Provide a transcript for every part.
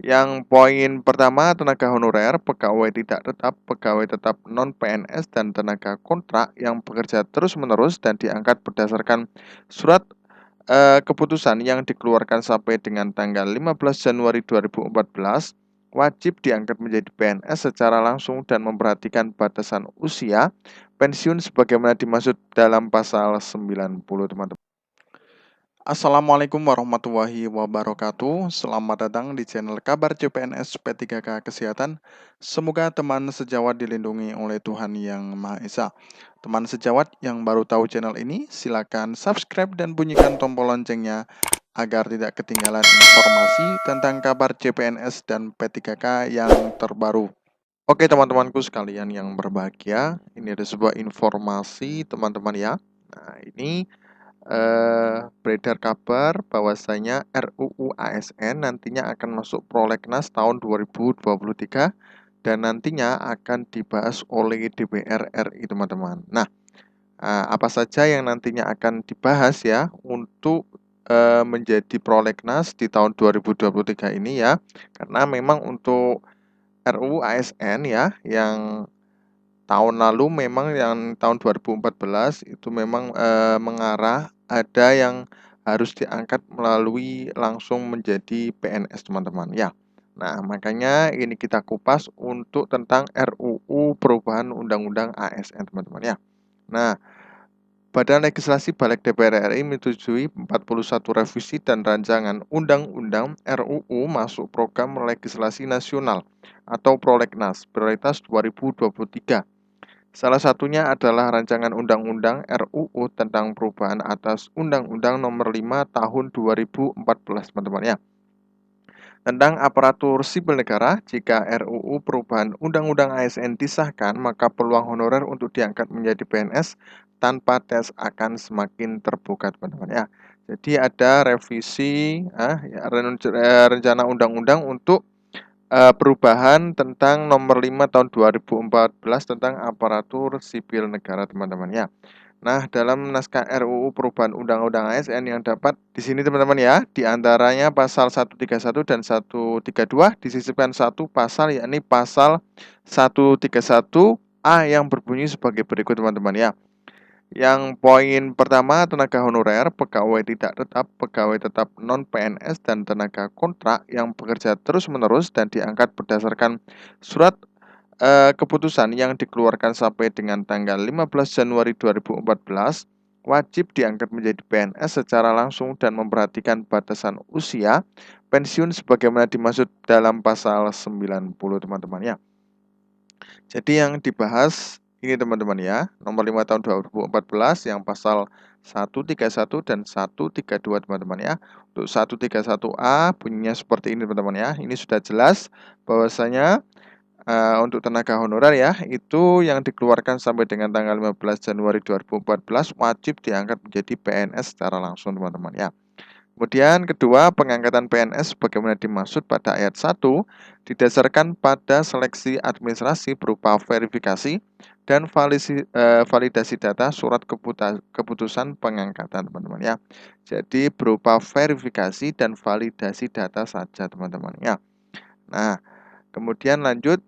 Yang poin pertama, tenaga honorer, pegawai tidak tetap, pegawai tetap non-PNS, dan tenaga kontrak yang bekerja terus-menerus dan diangkat berdasarkan surat keputusan yang dikeluarkan sampai dengan tanggal 15 Januari 2014 wajib diangkat menjadi PNS secara langsung dan memperhatikan batasan usia pensiun sebagaimana dimaksud dalam pasal 90, teman-teman. Assalamualaikum warahmatullahi wabarakatuh. Selamat datang di channel Kabar CPNS P3K Kesehatan. Semoga teman sejawat dilindungi oleh Tuhan Yang Maha Esa. Teman sejawat yang baru tahu channel ini, silakan subscribe dan bunyikan tombol loncengnya agar tidak ketinggalan informasi tentang kabar CPNS dan P3K yang terbaru. Oke, teman-temanku sekalian yang berbahagia, ini ada sebuah informasi teman-teman ya. Nah, ini beredar kabar bahwasanya RUU ASN nantinya akan masuk prolegnas tahun 2023 dan nantinya akan dibahas oleh DPR RI, teman-teman. Nah, apa saja yang nantinya akan dibahas ya untuk menjadi prolegnas di tahun 2023 ini ya, karena memang untuk RUU ASN ya yang tahun lalu memang yang tahun 2014 itu memang mengarah ada yang harus diangkat melalui langsung menjadi PNS, teman-teman ya. Nah, makanya ini kita kupas untuk tentang RUU perubahan Undang-Undang ASN, teman-teman ya. Nah, Badan Legislasi Balik DPR RI menyetujui 41 revisi dan rancangan Undang-Undang RUU masuk program legislasi nasional atau Prolegnas Prioritas 2023. Salah satunya adalah rancangan Undang-Undang RUU tentang perubahan atas Undang-Undang Nomor 5 Tahun 2014, teman-teman ya. Tentang aparatur sipil negara, jika RUU perubahan Undang-Undang ASN disahkan, maka peluang honorer untuk diangkat menjadi PNS tanpa tes akan semakin terbuka, teman-teman ya. Jadi ada revisi rencana undang-undang untuk perubahan tentang nomor 5 tahun 2014 tentang aparatur sipil negara, teman-teman ya. Nah, dalam naskah RUU perubahan Undang-Undang ASN yang dapat di sini, teman-teman ya, di antaranya pasal 131 dan 132 disisipkan satu pasal, yakni pasal 131A yang berbunyi sebagai berikut, teman-teman ya. Yang poin pertama, tenaga honorer, pegawai tidak tetap, pegawai tetap non-PNS, dan tenaga kontrak yang bekerja terus-menerus dan diangkat berdasarkan surat keputusan yang dikeluarkan sampai dengan tanggal 15 Januari 2014 wajib diangkat menjadi PNS secara langsung dan memperhatikan batasan usia pensiun sebagaimana dimaksud dalam pasal 90, teman-teman ya. Jadi yang dibahas ini, teman-teman ya, nomor 5 tahun 2014 yang pasal 131 dan 132, teman-teman ya. Untuk 131A bunyinya seperti ini, teman-teman ya. Ini sudah jelas bahwasanya untuk tenaga honorer ya, itu yang dikeluarkan sampai dengan tanggal 15 Januari 2014 wajib diangkat menjadi PNS secara langsung, teman-teman ya. Kemudian kedua, pengangkatan PNS bagaimana dimaksud pada ayat 1 didasarkan pada seleksi administrasi berupa verifikasi dan validasi data surat keputusan pengangkatan, teman-teman ya. Jadi berupa verifikasi dan validasi data saja, teman-teman ya. Nah, kemudian lanjut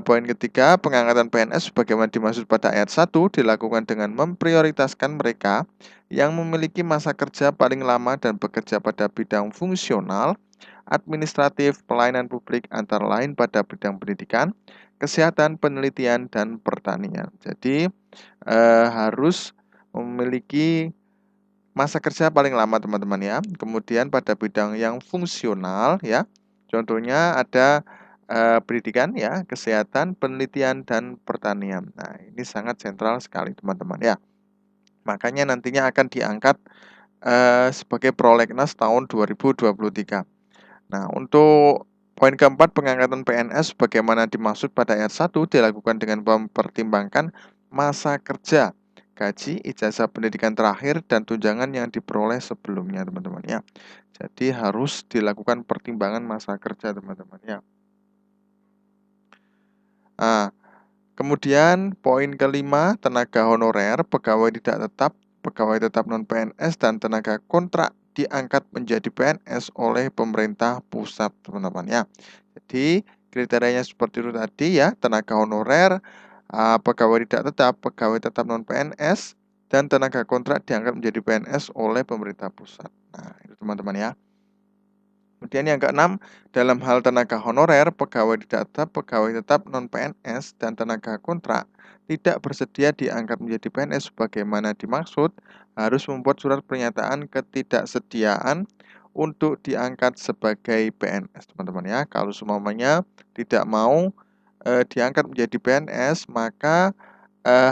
poin ketiga, pengangkatan PNS sebagaimana dimaksud pada ayat 1 dilakukan dengan memprioritaskan mereka yang memiliki masa kerja paling lama dan bekerja pada bidang fungsional, administratif, pelayanan publik antara lain pada bidang pendidikan, kesehatan, penelitian, dan pertanian. Jadi harus memiliki masa kerja paling lama, teman-teman ya. Kemudian pada bidang yang fungsional ya, contohnya ada pendidikan ya, kesehatan, penelitian, dan pertanian. Nah, ini sangat sentral sekali, teman-teman ya. Makanya nantinya akan diangkat sebagai prolegnas tahun 2023. Nah, untuk poin keempat, pengangkatan PNS bagaimana dimaksud pada ayat 1 dilakukan dengan mempertimbangkan masa kerja, gaji, ijazah pendidikan terakhir, dan tunjangan yang diperoleh sebelumnya, teman-teman ya. Jadi harus dilakukan pertimbangan masa kerja, teman-teman ya. Nah, kemudian poin kelima, tenaga honorer, pegawai tidak tetap, pegawai tetap non-PNS, dan tenaga kontrak diangkat menjadi PNS oleh pemerintah pusat, teman-teman ya. Jadi kriterianya seperti itu tadi ya, tenaga honorer, pegawai tidak tetap, pegawai tetap non PNS, dan tenaga kontrak diangkat menjadi PNS oleh pemerintah pusat. Nah, itu teman-teman ya. Kemudian yang keenam, dalam hal tenaga honorer, pegawai tidak tetap, pegawai tetap non-PNS, dan tenaga kontrak tidak bersedia diangkat menjadi PNS sebagaimana dimaksud, harus membuat surat pernyataan ketidaksediaan untuk diangkat sebagai PNS, teman-teman ya. Kalau semuanya tidak mau diangkat menjadi PNS, maka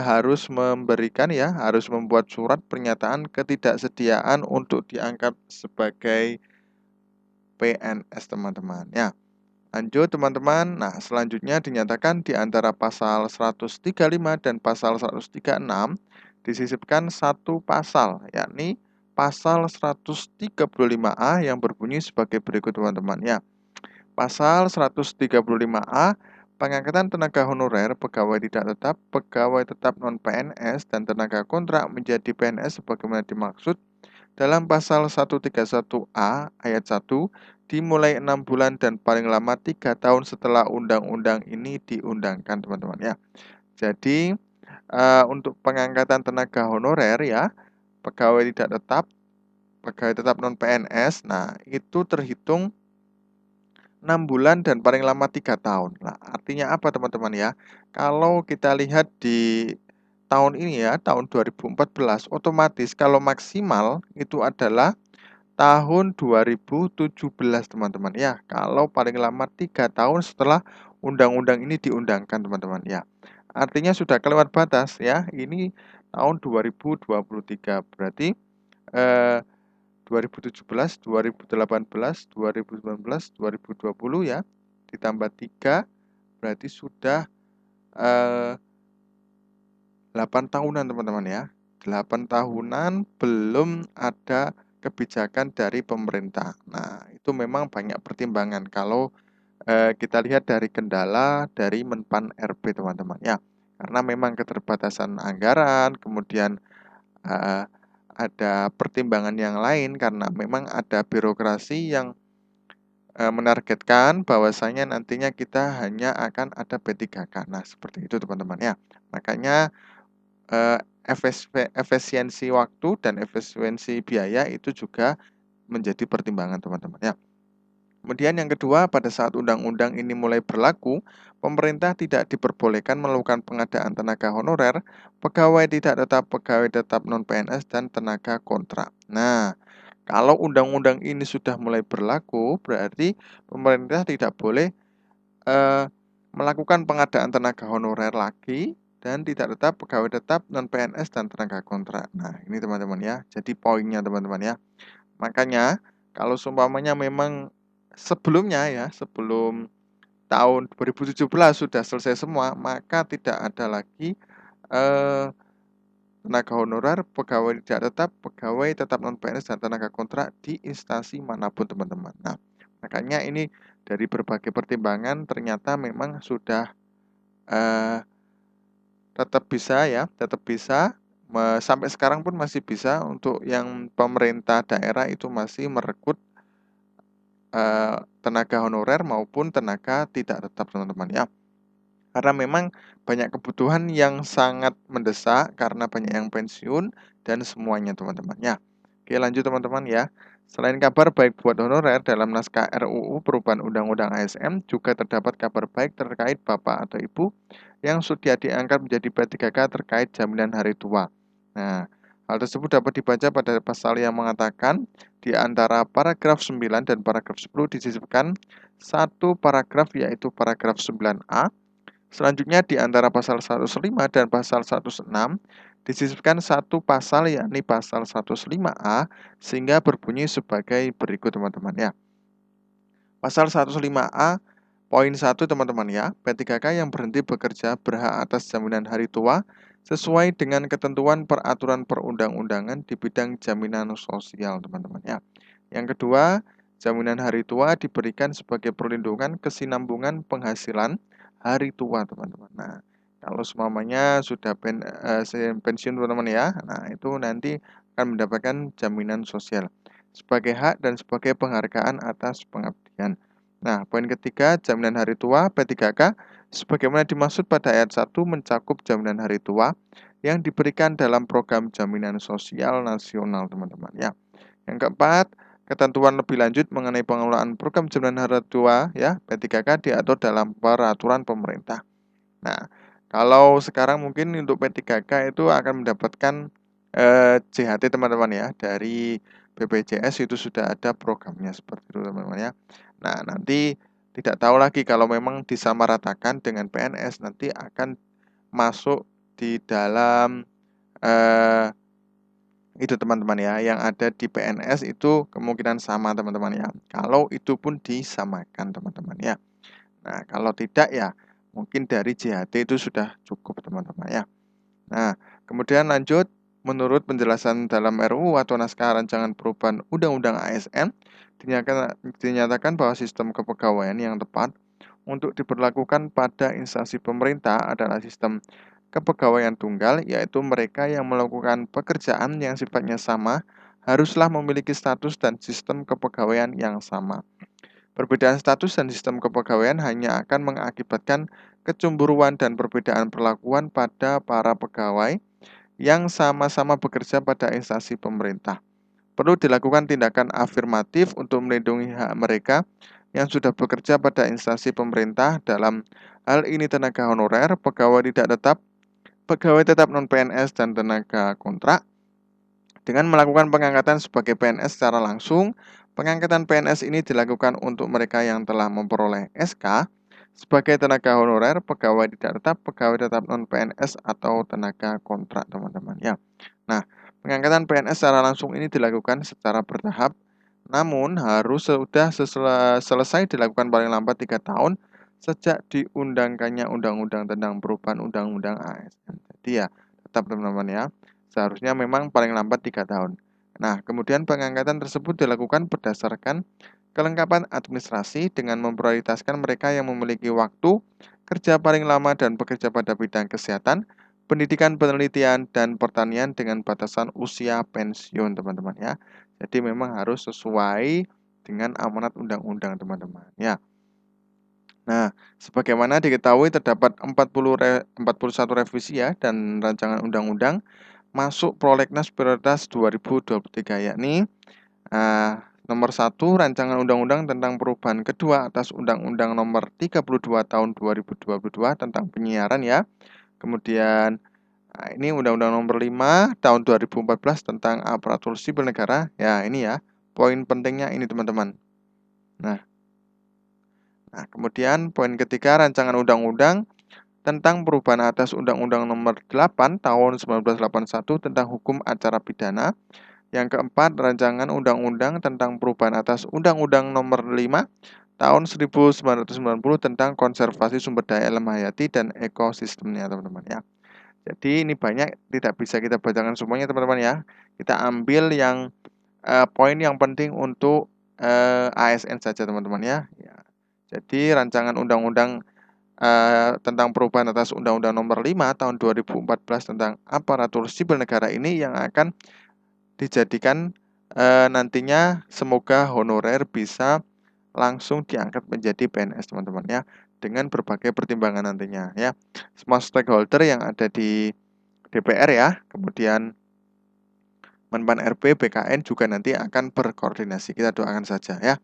harus memberikan ya, harus membuat surat pernyataan ketidaksediaan untuk diangkat sebagai PNS, teman-teman ya. Lanjut teman-teman. Nah, selanjutnya dinyatakan di antara pasal 135 dan pasal 136 disisipkan satu pasal, yakni pasal 135A yang berbunyi sebagai berikut, teman-teman ya. Pasal 135A, pengangkatan tenaga honorer, pegawai tidak tetap, pegawai tetap non PNS, dan tenaga kontrak menjadi PNS sebagaimana dimaksud dalam pasal 131A ayat 1 dimulai 6 bulan dan paling lama 3 tahun setelah undang-undang ini diundangkan, teman-teman ya. Jadi untuk pengangkatan tenaga honorer ya, pegawai tidak tetap, pegawai tetap non PNS, nah itu terhitung 6 bulan dan paling lama 3 tahun. Nah, artinya apa teman-teman ya? Kalau kita lihat di tahun ini ya, tahun 2014, otomatis kalau maksimal itu adalah tahun 2017, teman-teman ya. Kalau paling lama 3 tahun setelah undang-undang ini diundangkan, teman-teman ya. Artinya sudah kelewat batas ya. Ini tahun 2023. Berarti 2017, 2018, 2019, 2020 ya. Ditambah 3 berarti sudah 8 tahunan, teman-teman ya. 8 tahunan belum ada kebijakan dari pemerintah. Nah, itu memang banyak pertimbangan kalau kita lihat dari kendala dari Menpan RB, teman-teman ya. Karena memang keterbatasan anggaran, kemudian ada pertimbangan yang lain karena memang ada birokrasi yang menargetkan bahwasanya nantinya kita hanya akan ada P3K. Nah, seperti itu teman-teman ya. Makanya efisiensi waktu dan efisiensi biaya itu juga menjadi pertimbangan, teman-teman ya. Kemudian yang kedua, pada saat undang-undang ini mulai berlaku, pemerintah tidak diperbolehkan melakukan pengadaan tenaga honorer, pegawai tidak tetap, pegawai tetap non-PNS, dan tenaga kontrak. Nah, kalau undang-undang ini sudah mulai berlaku, berarti pemerintah tidak boleh melakukan pengadaan tenaga honorer lagi, dan tidak tetap, pegawai tetap, non-PNS, dan tenaga kontrak. Nah, ini teman-teman ya, jadi poinnya teman-teman ya. Makanya, kalau seumpamanya memang sebelumnya ya, sebelum tahun 2017 sudah selesai semua, maka tidak ada lagi tenaga honorer, pegawai tidak tetap, pegawai tetap non-PNS, dan tenaga kontrak di instansi manapun, teman-teman. Nah, makanya ini dari berbagai pertimbangan ternyata memang sudah tetap bisa ya, tetap bisa. Sampai sekarang pun masih bisa untuk yang pemerintah daerah itu masih merekrut tenaga honorer maupun tenaga tidak tetap, teman-teman ya. Karena memang banyak kebutuhan yang sangat mendesak karena banyak yang pensiun dan semuanya, teman-teman ya. Oke, lanjut teman-teman ya. Selain kabar baik buat honorer, dalam naskah RUU perubahan Undang-Undang ASN juga terdapat kabar baik terkait Bapak atau Ibu yang sudah diangkat menjadi P3K terkait jaminan hari tua. Nah, hal tersebut dapat dibaca pada pasal yang mengatakan di antara paragraf 9 dan paragraf 10 disisipkan satu paragraf, yaitu paragraf 9A. Selanjutnya di antara pasal 105 dan pasal 106 disisipkan satu pasal, yakni pasal 105A, sehingga berbunyi sebagai berikut, teman-teman ya. Pasal 105A poin 1, teman-teman ya. P3K yang berhenti bekerja berhak atas jaminan hari tua sesuai dengan ketentuan peraturan perundang-undangan di bidang jaminan sosial, teman-teman ya. Yang kedua, jaminan hari tua diberikan sebagai perlindungan kesinambungan penghasilan hari tua, teman-teman. Nah, kalau semuanya sudah pensiun, teman-teman ya, nah itu nanti akan mendapatkan jaminan sosial. sebagai hak dan sebagai penghargaan atas pengabdian. Nah, poin ketiga, jaminan hari tua P3K sebagaimana dimaksud pada ayat 1 mencakup jaminan hari tua yang diberikan dalam program jaminan sosial nasional, teman-teman ya. Yang keempat, ketentuan lebih lanjut mengenai pengelolaan program jaminan hari tua ya P3K diatur dalam peraturan pemerintah. Nah, kalau sekarang mungkin untuk P3K itu akan mendapatkan JHT teman-teman ya dari BPJS itu sudah ada programnya seperti itu teman-teman ya. Nah, nanti tidak tahu lagi kalau memang disamaratakan dengan PNS nanti akan masuk di dalam eh, itu teman-teman ya, yang ada di PNS itu kemungkinan sama teman-teman ya. Kalau itu pun disamakan teman-teman ya. Nah, kalau tidak ya mungkin dari JHT itu sudah cukup teman-teman ya. Nah, kemudian lanjut, menurut penjelasan dalam RUU atau naskah rancangan perubahan Undang-Undang ASN, dinyatakan bahwa sistem kepegawaian yang tepat untuk diberlakukan pada instansi pemerintah adalah sistem kepegawaian tunggal, yaitu mereka yang melakukan pekerjaan yang sifatnya sama haruslah memiliki status dan sistem kepegawaian yang sama. Perbedaan status dan sistem kepegawaian hanya akan mengakibatkan kecemburuan dan perbedaan perlakuan pada para pegawai yang sama-sama bekerja pada instansi pemerintah. Perlu dilakukan tindakan afirmatif untuk melindungi hak mereka yang sudah bekerja pada instansi pemerintah, dalam hal ini tenaga honorer, pegawai tidak tetap, pegawai tetap non-PNS, dan tenaga kontrak. Dengan melakukan pengangkatan sebagai PNS secara langsung, pengangkatan PNS ini dilakukan untuk mereka yang telah memperoleh SK sebagai tenaga honorer, pegawai tidak tetap, pegawai tetap non-PNS, atau tenaga kontrak, teman-teman ya. Nah, pengangkatan PNS secara langsung ini dilakukan secara bertahap, namun harus sudah selesai dilakukan paling lambat 3 tahun sejak diundangkannya Undang-Undang tentang perubahan Undang-Undang ASN. Jadi ya, tetap teman-teman ya, seharusnya memang paling lambat 3 tahun. Nah, kemudian pengangkatan tersebut dilakukan berdasarkan kelengkapan administrasi dengan memprioritaskan mereka yang memiliki waktu kerja paling lama dan bekerja pada bidang kesehatan, pendidikan, penelitian, dan pertanian dengan batasan usia pensiun, teman-teman ya. Jadi memang harus sesuai dengan amanat undang-undang, teman-teman ya. Nah, sebagaimana diketahui terdapat 41 revisi ya dan rancangan undang-undang masuk prolegnas prioritas 2023, yakni nomor 1, rancangan undang-undang tentang perubahan kedua atas Undang-Undang nomor 32 tahun 2022 tentang penyiaran ya. Kemudian ini Undang-Undang nomor 5 tahun 2014 tentang aparatur sipil negara. Ya, ini ya. Poin pentingnya ini teman-teman. Nah, kemudian poin ketiga, rancangan undang-undang tentang perubahan atas Undang-Undang nomor 8 tahun 1981 tentang hukum acara pidana. Yang keempat, rancangan undang-undang tentang perubahan atas Undang-Undang nomor 5 tahun 1990 tentang konservasi sumber daya alam hayati dan ekosistemnya, teman-teman ya. Jadi ini banyak, tidak bisa kita bacakan semuanya teman-teman ya. Kita ambil yang poin yang penting untuk ASN saja teman-teman ya. Jadi rancangan undang-undang tentang perubahan atas Undang-Undang nomor 5 tahun 2014 tentang aparatur sipil negara ini yang akan dijadikan nantinya semoga honorer bisa langsung diangkat menjadi PNS teman-teman ya, dengan berbagai pertimbangan nantinya ya. Semua stakeholder yang ada di DPR ya, kemudian Menpan RB, BKN juga nanti akan berkoordinasi. Kita doakan saja ya.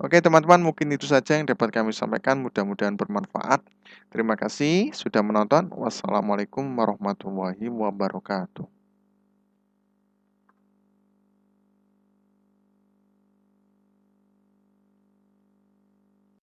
Oke teman-teman, mungkin itu saja yang dapat kami sampaikan, mudah-mudahan bermanfaat. Terima kasih sudah menonton. Wassalamualaikum warahmatullahi wabarakatuh.